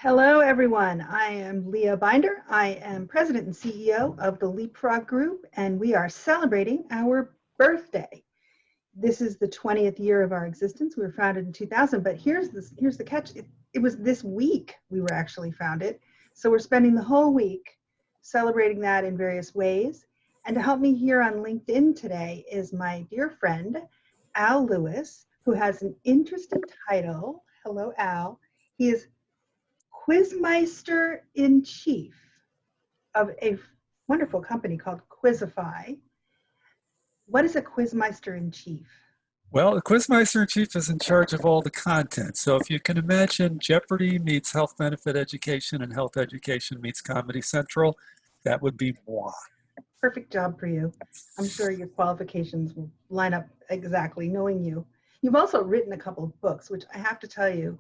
Hello, everyone. I am Leah Binder. I am President and CEO of the Leapfrog Group, and we are celebrating our birthday. This is the 20th year of our existence. We were founded in 2000, but here's the catch. It was this week we were actually founded. So we're spending the whole week celebrating that in various ways. And to help me here on LinkedIn today is my dear friend, Al Lewis, who has an interesting title. Hello, Al. He is Quizmeister in Chief of a wonderful company called Quizzify. What is a Quizmeister in Chief? Well, the Quizmeister in Chief is in charge of all the content. So if you can imagine Jeopardy meets health benefit education and health education meets Comedy Central, that would be moi. Perfect job for you. I'm sure your qualifications will line up exactly, knowing you. You've also written a couple of books, which I have to tell you,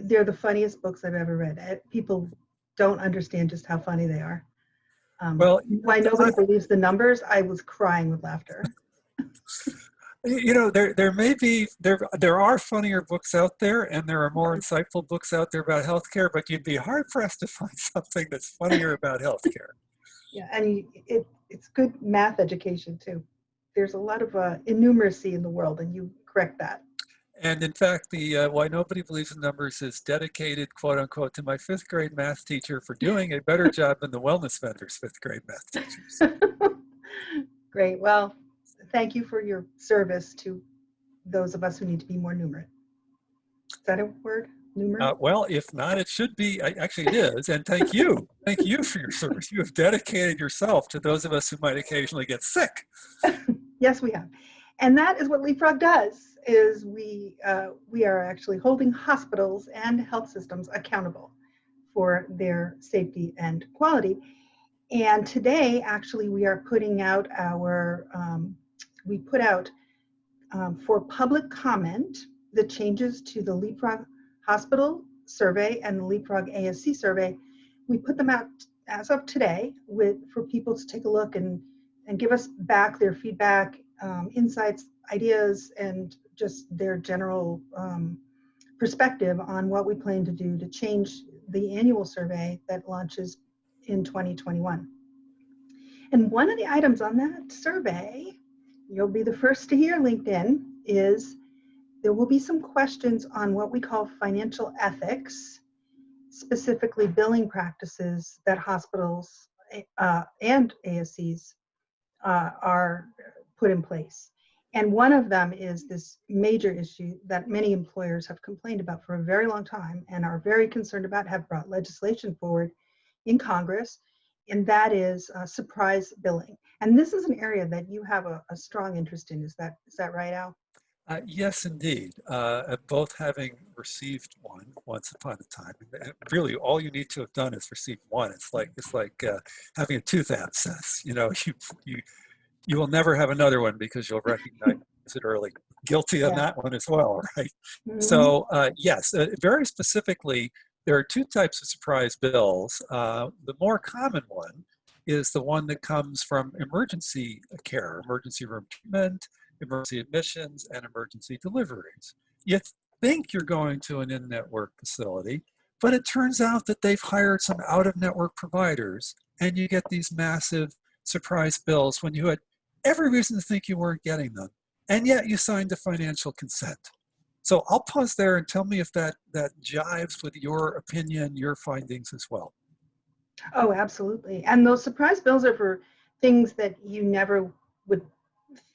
they're the funniest books I've ever read. People don't understand just how funny they are. Well, Why Nobody Believes the Numbers, I was crying with laughter. You know, there are funnier books out there, and there are more insightful books out there about healthcare, but you'd be hard pressed to find something that's funnier about healthcare. Yeah, and it's good math education too. There's a lot of innumeracy in the world, and you correct that. And in fact, the Why Nobody Believes in Numbers is dedicated, quote unquote, to my fifth grade math teacher for doing a better job than the wellness vendor's fifth grade math teachers. Great. Well, thank you for your service to those of us who need to be more numerate. Is that a word? Numerate? Well, if not, it should be. Actually, it is. And thank you. Thank you for your service. You have dedicated yourself to those of us who might occasionally get sick. Yes, we have. And that is what Leapfrog does, is we are actually holding hospitals and health systems accountable for their safety and quality. And today, actually, we are putting out for public comment, the changes to the Leapfrog Hospital Survey and the Leapfrog ASC Survey. We put them out as of today for people to take a look and give us back their feedback, insights, ideas, and just their general perspective on what we plan to do to change the annual survey that launches in 2021. And one of the items on that survey, you'll be the first to hear, LinkedIn, is there will be some questions on what we call financial ethics, specifically billing practices that hospitals and ASCs are put in place. And one of them is this major issue that many employers have complained about for a very long time and are very concerned about, have brought legislation forward in Congress, and that is surprise billing. And this is an area that you have a strong interest in. Is that right, Al? Yes, indeed. Both having received one once upon a time. And really, all you need to have done is receive one. It's like having a tooth abscess. You know, you will never have another one because you'll recognize it early. Guilty on that one as well, right? Mm-hmm. So yes, very specifically, there are two types of surprise bills. The more common one is the one that comes from emergency care, emergency room treatment, emergency admissions, and emergency deliveries. You think you're going to an in-network facility, but it turns out that they've hired some out-of-network providers, and you get these massive surprise bills when you had every reason to think you weren't getting them, and yet you signed a financial consent. So I'll pause there and tell me if that jives with your opinion, your findings as well. Oh, absolutely. And those surprise bills are for things that you never would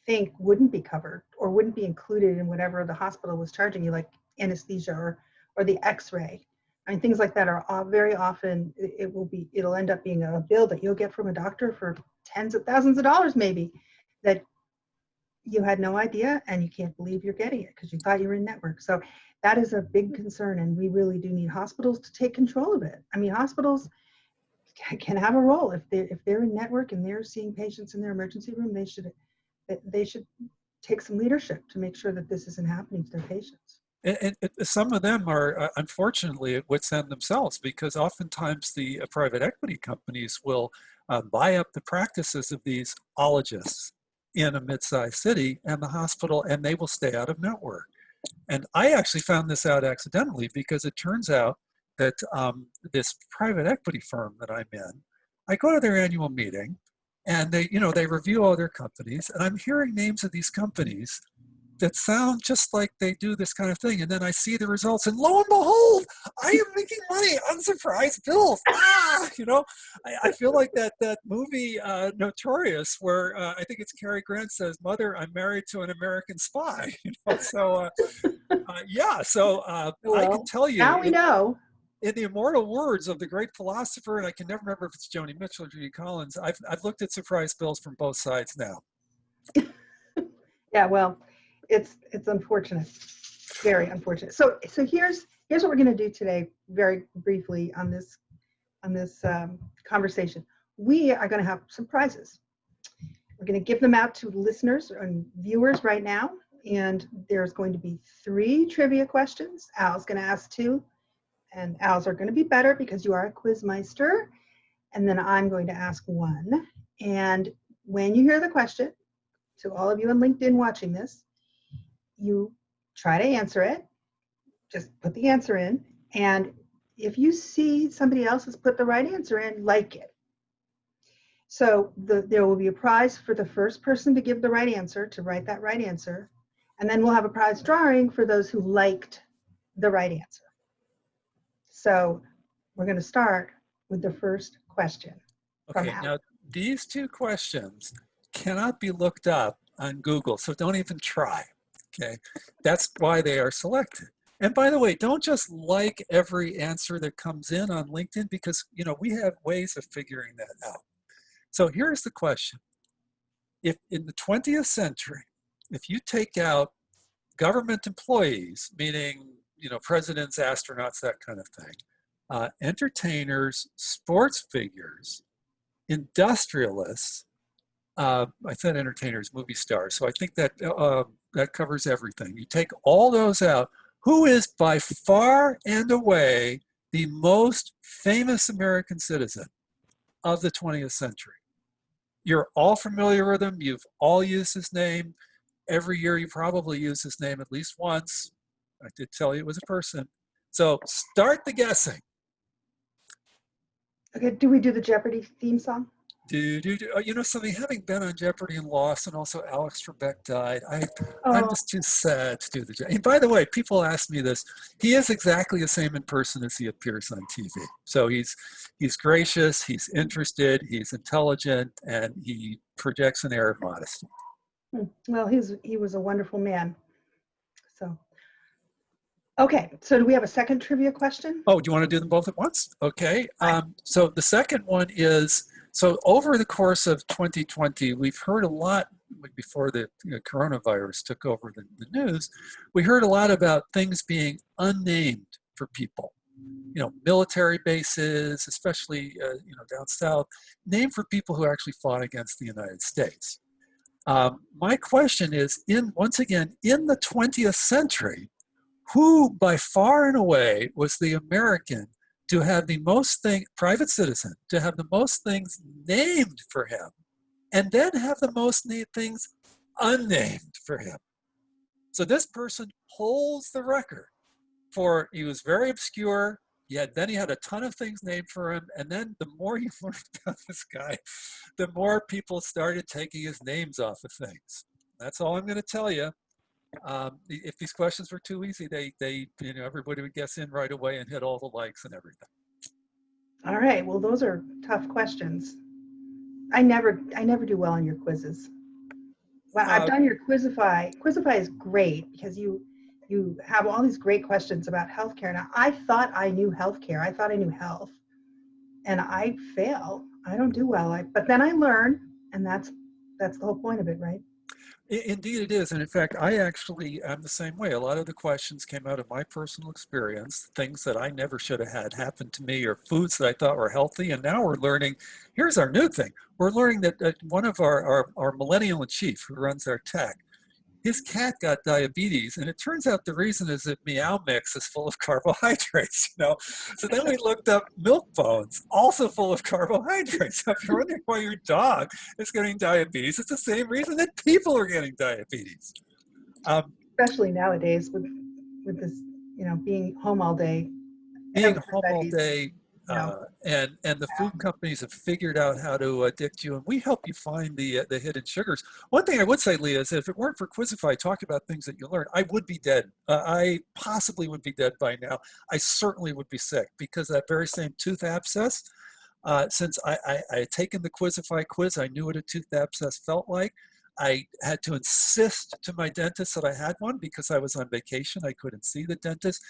think wouldn't be covered or wouldn't be included in whatever the hospital was charging you, like anesthesia or the x-ray. I mean, things like that are very often, it'll end up being a bill that you'll get from a doctor for tens of thousands of dollars maybe, that you had no idea and you can't believe you're getting it because you thought you were in network. So that is a big concern, and we really do need hospitals to take control of it. I mean, hospitals can have a role. If they're in network and they're seeing patients in their emergency room, they should take some leadership to make sure that this isn't happening to their patients. And some of them are, unfortunately, at wit's end themselves, because oftentimes the private equity companies will buy up the practices of these ologists in a mid-sized city and the hospital, and they will stay out of network. And I actually found this out accidentally, because it turns out that this private equity firm that I'm in, I go to their annual meeting, and they review all their companies, and I'm hearing names of these companies that sound just like they do this kind of thing. And then I see the results, and lo and behold, I am making money on surprise bills. I feel like that movie Notorious, where I think it's Cary Grant says, "Mother, I'm married to an American spy." So I can tell now you, we know. in the immortal words of the great philosopher, and I can never remember if it's Joni Mitchell or Judy Collins, I've looked at surprise bills from both sides now. Yeah, well, it's unfortunate, very unfortunate. So here's what we're going to do today, very briefly on this conversation. We are going to have some prizes. We're going to give them out to listeners and viewers right now, and there's going to be 3 trivia questions. Al's going to ask 2, and Al's are going to be better because you are a quizmeister, and then I'm going to ask 1. And when you hear the question, to all of you on LinkedIn watching this, you try to answer it. Just put the answer in. And if you see somebody else has put the right answer in, like it. So there will be a prize for the first person to give the right answer, to write that right answer. And then we'll have a prize drawing for those who liked the right answer. So we're going to start with the first question. Okay, now these 2 questions cannot be looked up on Google, so don't even try. Okay, that's why they are selected. And by the way, don't just like every answer that comes in on LinkedIn, because we have ways of figuring that out. So here's the question. If in the 20th century, if you take out government employees, meaning presidents, astronauts, that kind of thing, entertainers, sports figures, industrialists, I said entertainers, movie stars, so I think that that covers everything. You take all those out, who is by far and away the most famous American citizen of the 20th century? You're all familiar with him. You've all used his name. Every year you probably use his name at least once. I did tell you it was a person. So start the guessing. Okay, do we do the Jeopardy theme song? Something, having been on Jeopardy and lost, and also Alex Trebek died, I'm just too sad to do the Jeopardy. And by the way, people ask me this. He is exactly the same in person as he appears on TV. So he's gracious, he's interested, he's intelligent, and he projects an air of modesty. Well, he was a wonderful man. So, okay, so do we have a second trivia question? Oh, do you want to do them both at once? Okay. So the second one is, so over the course of 2020, we've heard a lot, before the coronavirus took over the news, we heard a lot about things being unnamed for people. Military bases, especially down south, named for people who actually fought against the United States. My question is, once again, in the 20th century, who by far and away was the American to have the most private citizen, to have the most things named for him, and then have the most things unnamed for him? So this person holds the record for, he was very obscure, then he had a ton of things named for him, and then the more you learned about this guy, the more people started taking his names off of things. That's all I'm going to tell you. If these questions were too easy, everybody would guess in right away and hit all the likes and everything. All right. Well, those are tough questions. I never do well on your quizzes. Well, I've done your Quizify. Quizify is great because you have all these great questions about healthcare. Now, I thought I knew healthcare. I thought I knew health, and I fail. I don't do well. But then I learn, and that's the whole point of it, right? Indeed it is. And in fact, I actually am the same way. A lot of the questions came out of my personal experience, things that I never should have had happen to me, or foods that I thought were healthy. And now we're learning, here's our new thing. We're learning that one of our millennial in chief who runs our tech, his cat got diabetes, and it turns out the reason is that Meow Mix is full of carbohydrates, So then we looked up milk bones, also full of carbohydrates. So if you're wondering why your dog is getting diabetes, it's the same reason that people are getting diabetes. Especially nowadays with this, being home all day. being home all Everybody's, day, you know, and the food companies have figured out how to addict you, and we help you find the hidden sugars. One thing I would say, Leah, is if it weren't for Quizify talking about things that you learn, I would be dead. I possibly would be dead by now. I certainly would be sick because that very same tooth abscess. Since I had taken the Quizify quiz, I knew what a tooth abscess felt like. I had to insist to my dentist that I had one because I was on vacation. I couldn't see the dentist.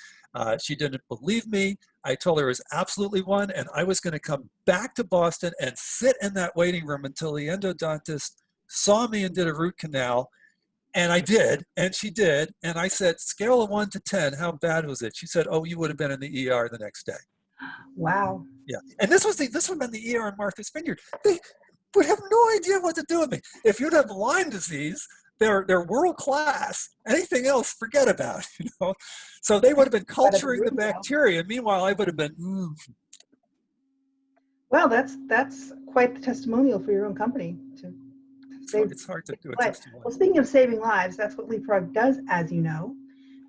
She didn't believe me. I told her there was absolutely one, and I was going to come back to Boston and sit in that waiting room until the endodontist saw me and did a root canal. And I did, and she did. And I said, scale of 1 to 10, how bad was it? She said, oh, you would have been in the ER the next day. wow. Yeah, and this would have been the ER in Martha's Vineyard. They would have no idea what to do with me. If you'd have Lyme disease, they're world class. Anything else, forget about. You know, so they would have been culturing the bacteria. Meanwhile, I would have been. Well, that's quite the testimonial for your own company to save. It's hard to do a testimonial. Well, speaking of saving lives, that's what Leapfrog does, as you know.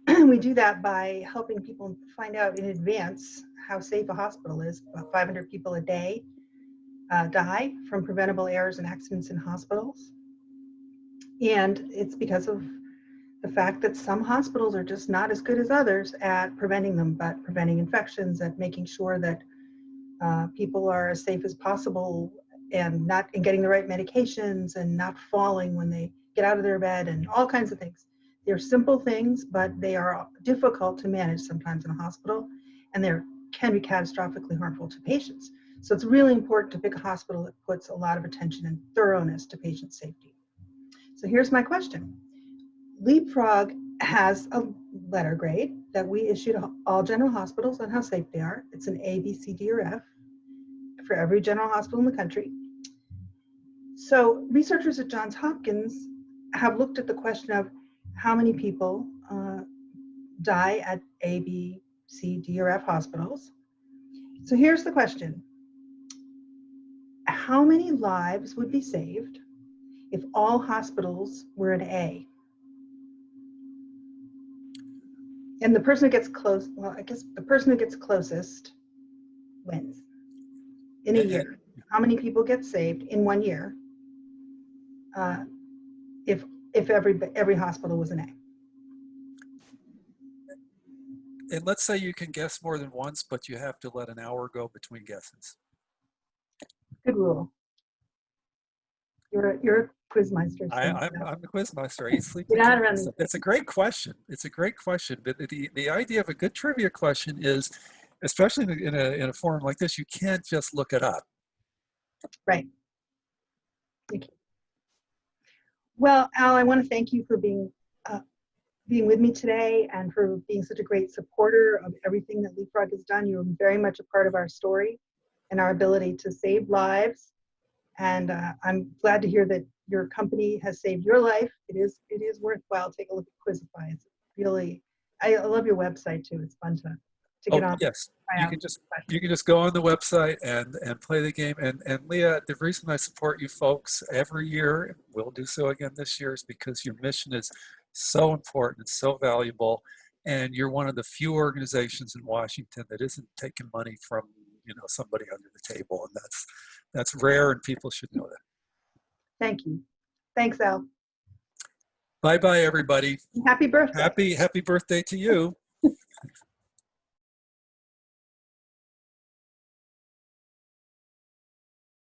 We do that by helping people find out in advance how safe a hospital is. About 500 people a day die from preventable errors and accidents in hospitals. And it's because of the fact that some hospitals are just not as good as others at preventing them, but preventing infections, at making sure that people are as safe as possible and getting the right medications and not falling when they get out of their bed and all kinds of things. They're simple things, but they are difficult to manage sometimes in a hospital, and they can be catastrophically harmful to patients. So it's really important to pick a hospital that puts a lot of attention and thoroughness to patient safety. So here's my question. Leapfrog has a letter grade that we issue to all general hospitals on how safe they are. It's an A, B, C, D, or F for every general hospital in the country. So researchers at Johns Hopkins have looked at the question of how many people die at A, B, C, D, or F hospitals. So here's the question. How many lives would be saved if all hospitals were an A? And the person who gets close, well, I guess the person who gets closest wins in a year. How many people get saved in 1 year if every hospital was an A? And let's say you can guess more than once, but you have to let an hour go between guesses. Good rule. You're a quizmeister. I'm a quizmaster. I eat, sleep, it's a great question. It's a great question. But the idea of a good trivia question is, especially in a forum like this, you can't just look it up. Right. Thank you. Well, Al, I want to thank you for being with me today and for being such a great supporter of everything that Leapfrog has done. You're very much a part of our story and our ability to save lives. And I'm glad to hear that your company has saved your life. It is worthwhile. Take a look at Quizify. It's really, I love your website too. It's fun to get on. Yes, you can just go on the website and play the game. And Leah, the reason I support you folks every year, and will do so again this year, is because your mission is so important, it's so valuable, and you're one of the few organizations in Washington that isn't taking money from somebody under the table, and that's rare, and people should know that. Thank you. Thanks, Al. Bye-bye, everybody. Happy birthday. Happy birthday to you.